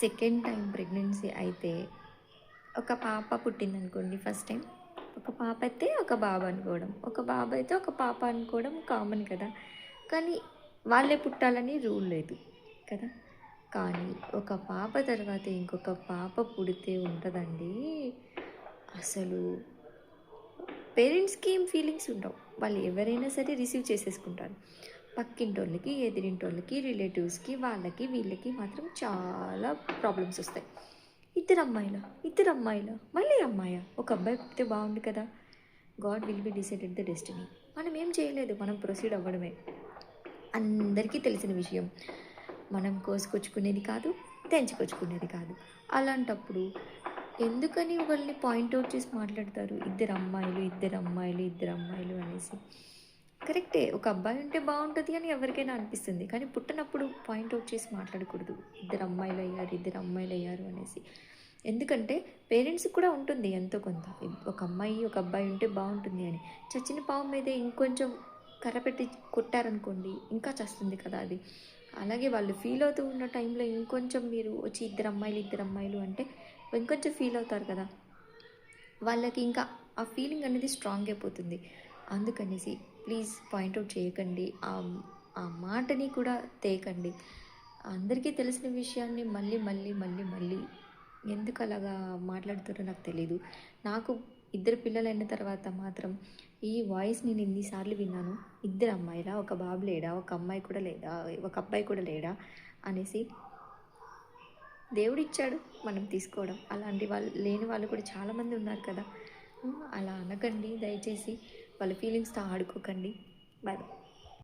Second time pregnancy అయితే ఒక పాప పుట్టిందనుకోండి ఫస్ట్ టైం. ఒక పాప అయితే ఒక బాబు అనుకోవడం, ఒక బాబు అయితే ఒక పాప అనుకోవడం కామన్ కదా. కానీ వాళ్ళే పుట్టాలని రూల్ లేదు కదా. కానీ ఒక పాప తర్వాత ఇంకొక పాప పుడితే ఉంటుందండి అసలు. పేరెంట్స్కి ఏం ఫీలింగ్స్ ఉండవు, వాళ్ళు ఎవరైనా సరే రిసీవ్ చేసేసుకుంటారు. పక్కింటోళ్ళకి, ఎదిరింటోళ్ళకి, రిలేటివ్స్కి, వాళ్ళకి వీళ్ళకి మాత్రం చాలా ప్రాబ్లమ్స్ వస్తాయి. ఇద్దరు అమ్మాయిలా, మళ్ళీ అమ్మాయా, ఒక అబ్బాయి పుట్టితే బాగుండు కదా. God will be decided the destiny. మనం ఏం చేయలేదు, మనం ప్రొసీడ్ అవ్వడమే. అందరికీ తెలిసిన విషయం. మనం కోసుకొచ్చుకునేది కాదు, తెంచుకొచ్చుకునేది కాదు. అలాంటప్పుడు ఎందుకని వాళ్ళని పాయింట్అవుట్ చేసి మాట్లాడతారు, ఇద్దరు అమ్మాయిలు ఇద్దరు అమ్మాయిలు ఇద్దరు అమ్మాయిలు అనేసి. కరెక్టే, ఒక అబ్బాయి ఉంటే బాగుంటుంది అని ఎవరికైనా అనిపిస్తుంది. కానీ పుట్టినప్పుడు పాయింట్అవుట్ చేసి మాట్లాడకూడదు, ఇద్దరు అమ్మాయిలు అయ్యారు ఇద్దరు అమ్మాయిలు అయ్యారు అనేసి. ఎందుకంటే పేరెంట్స్కి కూడా ఉంటుంది ఎంతో కొంత, ఒక అమ్మాయి ఒక అబ్బాయి ఉంటే బాగుంటుంది అని. చచ్చిన పాము మీదే ఇంకొంచెం కర్ర పెట్టి కొట్టారనుకోండి, ఇంకా చస్తుంది కదా అది. అలాగే వాళ్ళు ఫీల్ అవుతూ ఉన్న టైంలో ఇంకొంచెం మీరు వచ్చి ఇద్దరు అమ్మాయిలు అంటే ఇంకొంచెం ఫీల్ అవుతారు కదా. వాళ్ళకి ఇంకా ఆ ఫీలింగ్ అనేది స్ట్రాంగ్ అయిపోతుంది. అందుకనేసి ప్లీజ్ పాయింట్అవుట్ చేయకండి, ఆ మాటని కూడా తేకండి. అందరికీ తెలిసిన విషయాన్ని మళ్ళీ మళ్ళీ మళ్ళీ మళ్ళీ ఎందుకు అలాగా మాట్లాడుతారో నాకు తెలీదు. నాకు ఇద్దరు పిల్లలైన తర్వాత మాత్రం ఈ వాయిస్ నేను ఎన్నిసార్లు విన్నాను, ఇద్దరు అమ్మాయిలా, ఒక బాబు లేడా, ఒక అమ్మాయి కూడా లేదా, ఒక అబ్బాయి కూడా లేడా అనేసి. దేవుడిచ్చాడు, మనం తీసుకోవడం. అలాంటి వాళ్ళు లేని వాళ్ళు కూడా చాలామంది ఉన్నారు కదా. అలా అనకండి దయచేసి, వాళ్ళ ఫీలింగ్స్తో ఆడుకోకండి. Bye bye.